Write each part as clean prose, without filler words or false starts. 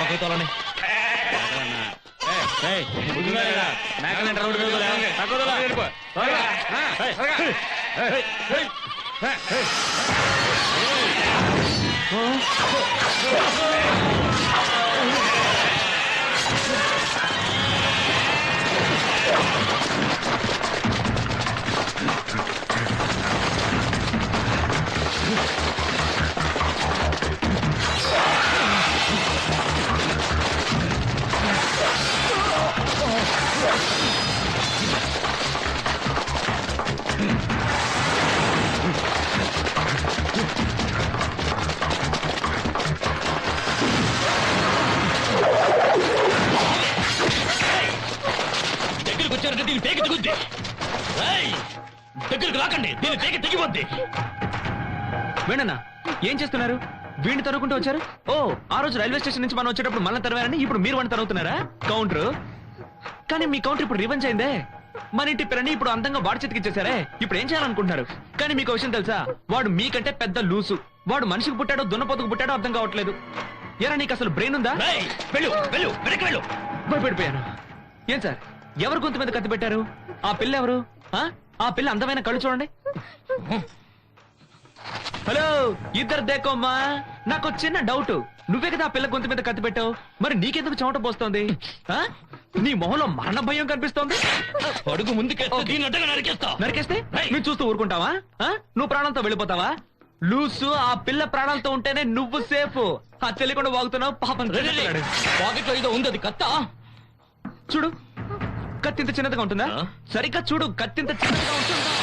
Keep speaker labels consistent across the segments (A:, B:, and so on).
A: పక్కతోలని దగ్గరికి వచ్చారంటే దీన్ని పేకి దిగుద్ది. దగ్గరికి రాకండి, దీన్ని పేకి తెగిపోద్ది. వేణన్నా ఏం చేస్తున్నారు? వీడిని తరుకుంటూ వచ్చారు. ఓ ఆ రోజు రైల్వే స్టేషన్ నుంచి మనం వచ్చేటప్పుడు మళ్ళీ తరవారని ఇప్పుడు మీరు వాడిని తరుగుతున్నారా? కౌంటర్ కానీ మీ కౌంటర్ ఇప్పుడు రివెంజ్ అయిందే. మన ఇంటి పిల్లని ఇప్పుడు అందంగా వాడి చేతికిచ్చేసారే. ఇప్పుడు ఏం చేయాలనుకుంటున్నారు? కానీ మీకు విషయం తెలుసా, వాడు మీకంటే పెద్ద లూసు. వాడు మనిషికి పుట్టాడో దున్నపోతుకు పుట్టాడో అర్థం కావట్లేదు. ఎరా నీకు అసలు బ్రెయిన్ ఉందా? భయపడిపోయాను. ఏం సార్ ఎవరు గొంతు మీద కత్తి పెట్టారు? ఆ పిల్ల ఎవరు? ఆ పిల్ల అందమైన కళ్ళు చూడండి. హలో ఇద్దరు దేకోమ్మా, నాకు చిన్న డౌట్. నువ్వే కదా ఆ పిల్ల గొంతు మీద కత్తి పెట్టావు, మరి నీకెందుకు చెమట పోస్తోంది? నీ మొహంలో మరణ భయం కనిపిస్తోంది. అడుగు నరికేస్తే నువ్వు చూస్తూ ఊరుకుంటావా? నువ్వు ప్రాణాలతో వెళ్ళిపోతావా? లూసు ఆ పిల్ల ప్రాణాలతో ఉంటేనే నువ్వు సేఫ్. ఆ తెలియకుండా వాగుతున్నావు పాపం. పాకెట్లో ఏదో ఉంది, అది కత్తా? చూడు కత్తింత చిన్నదిగా ఉంటుందా? సరిగ్గా చూడు కత్తింత చిన్నదిగా ఉంటుందా?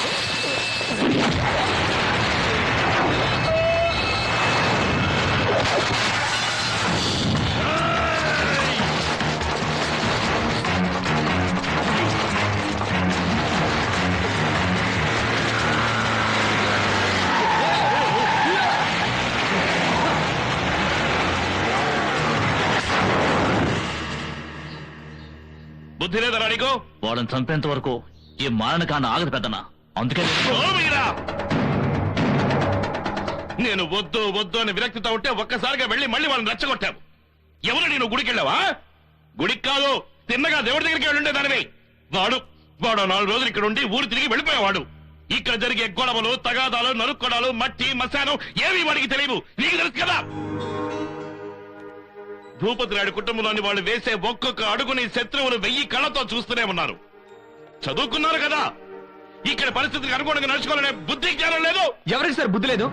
B: బుద్ధి లేదరా నీకు?
A: వాళ్ళని చంపేంత వరకు ఈ మారణ కాన్న ఆగదు పెద్దనా. అందుకే
B: నేను వద్దు వద్దు అని విరక్తితో ఉంటే ఒక్కసారిగా వెళ్ళి మళ్ళీ వాళ్ళని రెచ్చగొట్టావు. ఎవరు నేను గుడికి వెళ్ళావా? గుడికి కాదు, తిన్నగా దేవుడి దగ్గరికి వెళ్ళుండే దానివి. వాడు 4 రోజులు ఇక్కడ ఉండి ఊరు తిరిగి వెళ్ళిపోయేవాడు. ఇక్కడ జరిగే గొడవలు, తగాదాలు, నరుక్కొడాలు, మట్టి మశానం ఏమీ వాడికి తెలియదు. నీకు తెలుసు కదా. భూపతి నాయుడు కుటుంబంలోని వాళ్ళు వేసే ఒక్కొక్క అడుగుని శత్రువులు 1000 కళ్ళతో చూస్తూనే ఉన్నారు. చదువుకున్నారు కదా, ఇక్కడ పరిస్థితికి అనుగుణంగా నడుచుకోవాలనే బుద్ధి జ్ఞానం లేదు.
A: ఎవరికి సార్ బుద్ధి లేదు?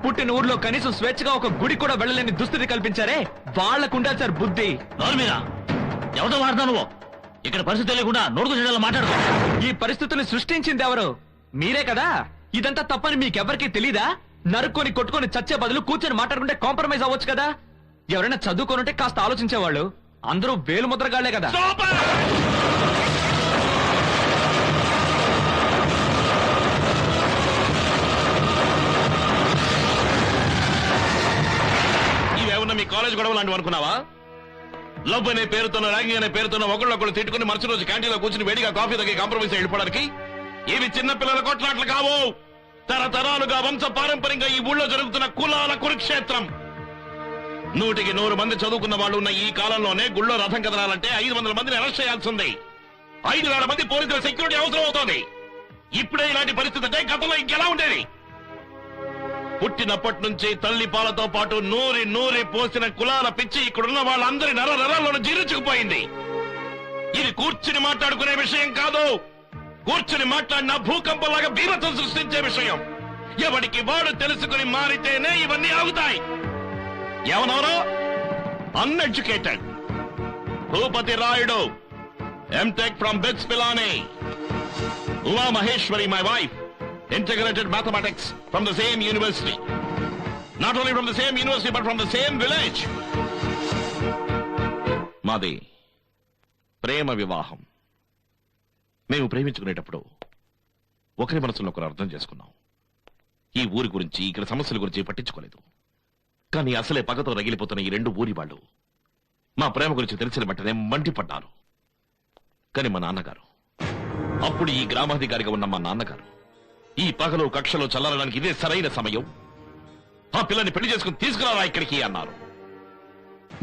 A: పుట్టిన ఊర్లో కనీసం స్వేచ్ఛగా ఒక గుడి కూడా వెళ్ళలేని దుస్థితి కల్పించారే, వాళ్లకుండాలి సార్ బుద్ధి. ఎవరితో మాట్లాడుతావు నువ్వు? ఇక్కడ పరిస్థితి లేకుండా నోడుకు మాట్లాడుకో. ఈ పరిస్థితుల్ని సృష్టించింది ఎవరు? మీరే కదా. ఇదంతా తప్పని మీకెవరికి తెలీదా? నరుక్కొని కొట్టుకొని చచ్చే బదులు కూర్చొని మాట్లాడుకుంటే కాంప్రమైజ్ అవ్వచ్చు కదా. ఎవరైనా చదువుకోనుంటే కాస్త ఆలోచించేవాళ్ళు. అందరూ వేలు ముద్రగాళ్లే కదా.
B: ఇవేమన్నా మీ కాలేజ్ గొడవ లాంటివి అనుకున్నావా? లవ్ అనే పేరుతోనో ర్యాగింగ్ అనే పేరుతోనో ఒకళ్ళొకళ్ళు తిట్టుకుని మరుసటి రోజు క్యాంటీన్లో కూర్చుని వేడిగా కాఫీ తగ్గి కాంప్రమైజ్ వెళ్ళిపోవడానికి ఇవి చిన్నపిల్లల కొట్లాట్లు కావు. తరతరాలుగా వంశ పారంపర్యంగా ఈ ఊళ్ళో జరుగుతున్న కులాల కురుక్షేత్రం. 100కి 100 మంది చదువుకున్న వాళ్ళు ఉన్న ఈ కాలంలోనే గుళ్ళో రథం కదలాలంటే 500 మందిని అరెస్ట్ చేయాల్సింది. 5,000 మంది పోలీసుల సెక్యూరిటీ అవసరం అవుతోంది. ఇప్పుడే ఇలాంటి పరిస్థితి అంటే గతంలో ఇంకెలా ఉండేది? పుట్టినప్పటి నుంచి తల్లి పాలతో పాటు నూరి పోసిన కులాల పిచ్చి ఇక్కడున్న వాళ్ళందరి నరాల్లోనూ జీర్ణించుకుపోయింది. ఇది కూర్చుని మాట్లాడుకునే విషయం కాదు. కూర్చుని మాట్లాడిన భూకంపంలాగా బీభత్సం సృష్టించే విషయం. ఎవడికి వాడు తెలుసుకుని మారితేనే ఇవన్నీ ఆగుతాయి. ఎవరెవరో uneducated Bhupathi Rayudu, MTech from BITS Pilani. Uma Maheshwari my wife, integrated mathematics from the same university. Not only from the same university but from the same village. మాది ప్రేమ వివాహం. మేము ప్రేమించుకునేటప్పుడు ఒకరి మనసులో ఒకరు అర్థం చేసుకున్నాం. ఈ ఊరి గురించి, ఇక్కడ సమస్యల గురించి పట్టించుకోలేదు. కానీ అసలే పగతో రగిలిపోతున్న ఈ 2 ఊరి వాళ్ళు మా ప్రేమ గురించి తెలిసిన వెంటనే మండిపడ్డారు. కానీ మా నాన్నగారు, అప్పుడు ఈ గ్రామాధికారిగా ఉన్న మా నాన్నగారు, ఈ పగలు కక్షలో చల్లారడానికి ఇదే సరైన సమయం, ఆ పిల్లని పెళ్లి చేసుకుని తీసుకురారా ఇక్కడికి అన్నారు.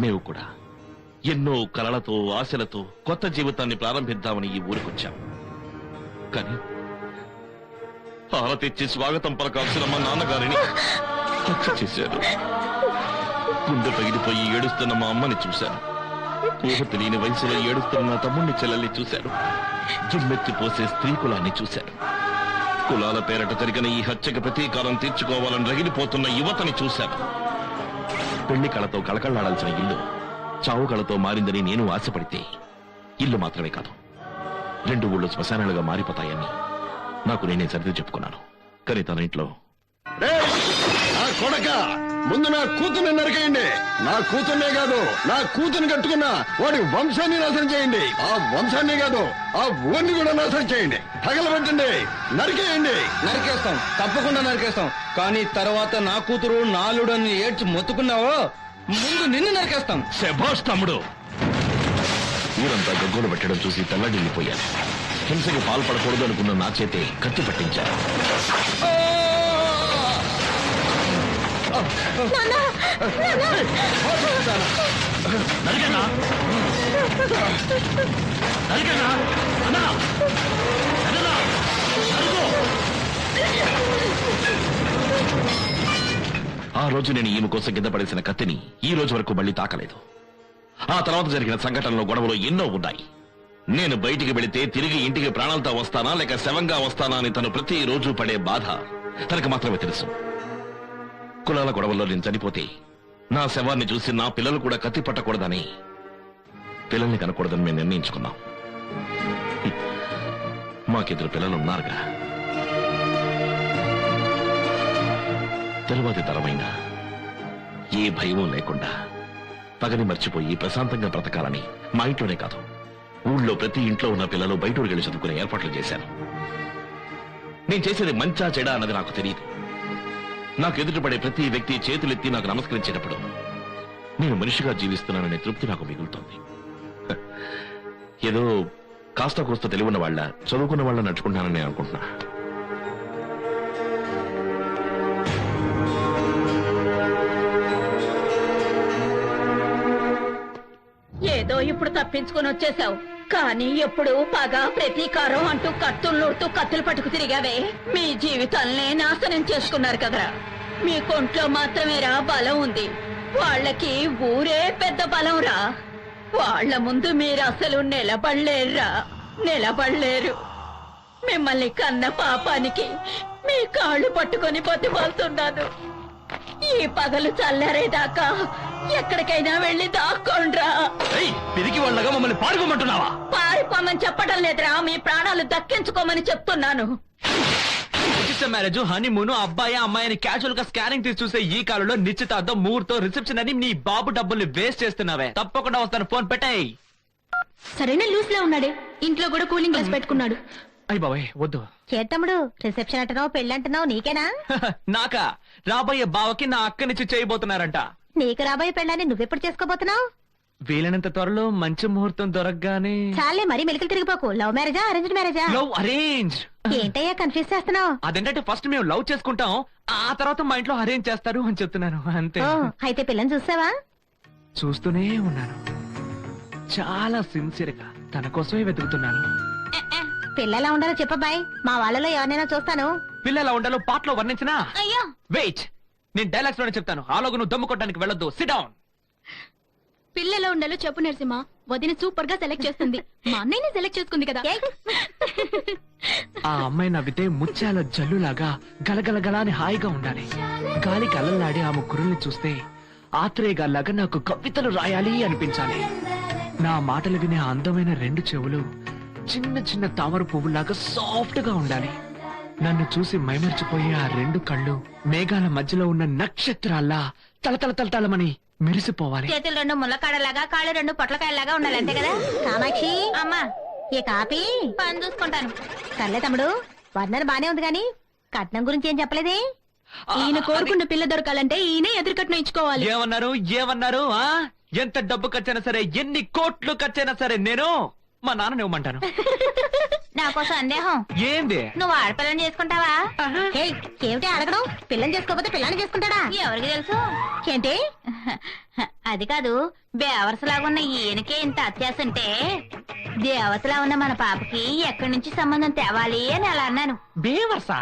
B: మేము కూడా ఎన్నో కలలతో ఆశలతో కొత్త జీవితాన్ని ప్రారంభిద్దామని ఈ ఊరికొచ్చాం. కానీ తెచ్చి స్వాగతం పలకాల్సిన మా నాన్నగారిని హత్య చేశారు. గుండె పగిలిపోయి ఏడుస్తున్న మా అమ్మని చూశాను. ఊహ తెలియని వయసులో ఏడుస్తున్న నా తమ్ముణ్ణి చెల్లెల్ని చూశాను. దుమ్మెత్తి పోసే స్త్రీ కులాన్ని చూశాను. కులాల పేరట జరిగిన ఈ హత్యకు ప్రతీకారం తీర్చుకోవాలని రగిలిపోతున్న యువతని చూశాను. పెళ్లి కళతో కళకళలాడాల్సిన ఇల్లు చావు కళతో మారిందని నేను ఆశపడితే ఇల్లు మాత్రమే కాదు, 2 ఊళ్ళు శ్మశానాలుగా మారిపోతాయని నాకు నేనే సర్ది చెప్పుకున్నాను. కానీ తన ఇంట్లో
C: కొడక ముందు నా కూతుర్ని నరికేయండి. నా కూతుర్నే కాదు, నా కూతుర్ని కట్టుకున్న వాడి వంశాన్ని నాశనం చేయండి. ఆ వంశాన్ని కాదు, ఆ ఊరిని కూడా నాశనం చేయండి. తగలబెట్టండి, నరికేయండి.
D: నరికేస్తాం, తప్పకుండా నరికేస్తాం. కానీ తర్వాత నా కూతురు నాలుడని ఏడ్చి మొత్తుకున్నావో ముందు నిన్ను నరికేస్తాం.
B: శభాష్ తమ్ముడు. ఊరంతా గగ్గోలు పెట్టడం చూసి తెల్లడిల్లిపోయాను. హింసకి పాల్పడకూడదు అనుకున్న నా చేతే కత్తి పట్టించారు. నరికేనా? నరికేనా? అన్నా! అన్నా! నరుకు! ఆ రోజు నేను ఈమె కోసం కింద పడేసిన కత్తిని ఈ రోజు వరకు మళ్ళీ తాకలేదు. ఆ తర్వాత జరిగిన సంఘటనలో గొడవలు ఎన్నో ఉన్నాయి. నేను బయటికి వెళితే తిరిగి ఇంటికి ప్రాణాలతో వస్తానా లేక శవంగా వస్తానా అని తను ప్రతి రోజు పడే బాధ తనకు మాత్రమే తెలుసు. కులాల గొడవల్లో నేను చనిపోతే నా శవాన్ని చూసి నా పిల్లలు కూడా కత్తి పట్టకూడదని, పిల్లల్ని కనకూడదని మేము నిర్ణయించుకున్నాం. మాకిద్దరు పిల్లలు ఉన్నారుగా. తరువాతి తరమైన ఏ భయమూ లేకుండా పగని మర్చిపోయి ప్రశాంతంగా బ్రతకాలని మా ఇంట్లోనే కాదు, ఊళ్ళో ప్రతి ఇంట్లో ఉన్న పిల్లలు బయటూరు వెళ్ళి చదువుకునే ఏర్పాట్లు చేశాను. నేను చేసేది మంచా చెడా అన్నది నాకు తెలియదు. నాకు ఎదుటిపడే ప్రతి వ్యక్తి చేతులెత్తి నాకు నమస్కరించేటప్పుడు నేను మనిషిగా జీవిస్తున్నాననే తృప్తి నాకు మిగులుతోంది. ఏదో కాస్త కోస్త తెలివున్న వాళ్ళ, చదువుకున్న వాళ్ళ నడుచుకుంటానని నేను అనుకుంటున్నా.
E: ఏదో ఇప్పుడు తప్పించుకొని వచ్చేసావు, కానీ ఎప్పుడు పగ ప్రతీకారం అంటూ కత్తులుడుతూ కత్తులు పట్టుకు తిరిగావే. మీ జీవితాలనే నాశనం చేసుకున్నారు కదరా. మీ కొంట్లో మాత్రమేరా బలం ఉంది, వాళ్ళకి ఊరే పెద్ద బలం రా. వాళ్ళ ముందు మీరు అసలు నిలబడలేరురా, నిలబడలేరు. మిమ్మల్ని కన్న పాపానికి మీ కాళ్ళు పట్టుకొని బతిమాలుతున్నాను. ఈ పగలు చల్లారేదాకా ఎక్కడికైనా వెళ్ళి దాక్కోండ్రా.
A: పిరికి వాళ్ళగా మమ్మల్ని పారిపోమంటున్నావా?
E: పారిపోమని చెప్పడం లేదురా, మీ ప్రాణాలు దక్కించుకోమని చెప్తున్నాను.
A: రిజిస్టర్ మ్యారేజ్, హనీమూన్, అబ్బాయి అమ్మాయిని క్యాజువల్ గా స్కానింగ్ తీసి చూసే ఈ కాలంలో నిశ్చితార్థం, ముహూర్తం, రిసెప్షన్ అని నీ బాబు డబ్బుల్ని వేస్ట్ చేస్తున్నావే. తప్పకుండా వస్తాను, ఫోన్ పెట్టాయి.
F: సరైన లూస్ లో ఉన్నాడే, ఇంట్లో కూడా కూలింగ్ గ్లాస్ పెట్టుకున్నాడు.
A: అయ్య బాబాయ్ వద్దు.
F: చేతమ్ముడు రిసెప్షన్ అంటున్నావు, పెళ్ళంటున్నావు, నీకేనా?
A: నాకా? రాబోయే బావకి నా అక్కనిచ్చి చేయబోతున్నారంట.
F: నీకు రాబోయే పెళ్ళాన్ని నువ్వెప్పుడు చేసుకోబోతున్నావు?
A: వీలైనంత త్వరలో మంచి ముహూర్తం దొరకగానే.
F: చాలే మరీ మెలికలు తిరిగిపోకు. లవ్ మ్యారేజా అరేంజ్డ్ మ్యారేజా?
A: Love arrange.
F: ఏంటయ్యా కన్ఫ్యూజ్ చేస్తున్నావు?
A: అదేంటంటే ఫస్ట్ మేము లవ్ చేసుకుంటాం, ఆ తర్వాత మా ఇంట్లో అరేంజ్ చేస్తారు అని చెప్తున్నాను అంతే.
F: అయితే పిల్లని చూసావా?
A: చూస్తూనే ఉన్నాను, చాలా సిన్సియర్ గా తన కోసమే వెతుకుతున్నాను.
F: పిల్లలా ఉండాలో చెప్పబాయ్, మా వాళ్ళలో ఎవరినైనా చూస్తాను.
A: పిల్లల ఉండాలో పాటలో వర్ణించినా.
F: అయ్యో
A: వెయిట్, నేను డైలాగ్స్ లోనే చెప్తాను, ఆలోగు నువ్వు దమ్ము కొట్టడానికి వెళ్ళొద్దు. Sit down.
F: పిల్లలో ఉండాలో చెప్పు నరసింహ, వదిన సూపర్ గా సెలెక్ట్ చేస్తుంది. మా అన్నయ్యని సెలెక్ట్ చేసుకుంది కదా.
A: ఆ అమ్మాయి నవ్వితే ముత్యాల జల్లులాగా గలగలగలాని హాయిగా ఉండాలి. గాలి గల్లలాడి ఆ ముగ్గురుల్ని చూస్తే ఆత్రేయగాల్లాగా నాకు కవితలు రాయాలి అనిపించాలి. నా మాటలు వినే అందమైన 2 చెవులు చిన్న చిన్న తామర పువ్వులాగా సాఫ్ట్ గా ఉండాలి. నన్ను చూసి మైమర్చిపోయే ఆ 2 కళ్ళు మేఘాల మధ్యలో ఉన్న నక్షత్రాల్లా తలతల తలతలమని మెరిసిపోవాలి.
F: చేతులు 2 ముల్లకాడలాగా, కాళ్ళు 2 పొట్లకాయలాగా ఉండాలి, అంతే కదా? కామాక్షి అమ్మా, ఈ కాపీ పని చూసుకుంటాను. సర్లే తమ్ముడు, వర్ణన బానే ఉంది గాని కట్నం గురించి ఏం చెప్పలేదే?
E: ఈయన కోరుకున్న పిల్ల దొరకాలంటే ఈయన ఎదురుకట్నం ఇచ్చుకోవాలి.
A: ఏమన్నారు ఏమన్నారు? ఎంత డబ్బు ఖర్చైనా సరే, ఎన్ని కోట్లు ఖర్చైనా సరే నేను మా నాన్న ఇవ్వమంటాను.
F: నాకో సందేహం.
A: ఏంది?
F: నువ్వు ఆడపిల్లని చేసుకుంటావా?
A: ఆహా.
F: ఏ ఏయ్ ఏమిటి అడగడం? పిల్లని చేసుకోకపోతే పిల్లని చేసుకుంటాడా? ఎవరికి తెలుసు? ఏంటి? అది కాదు, బేవర్సలాగున్న ఈయనకే ఇంత అత్యాస అంటే దేవతలా ఉన్న మన పాపకి ఎక్కడి నుంచి సంబంధం తేవాలి అని అలా అన్నాను.
A: బేవర్సా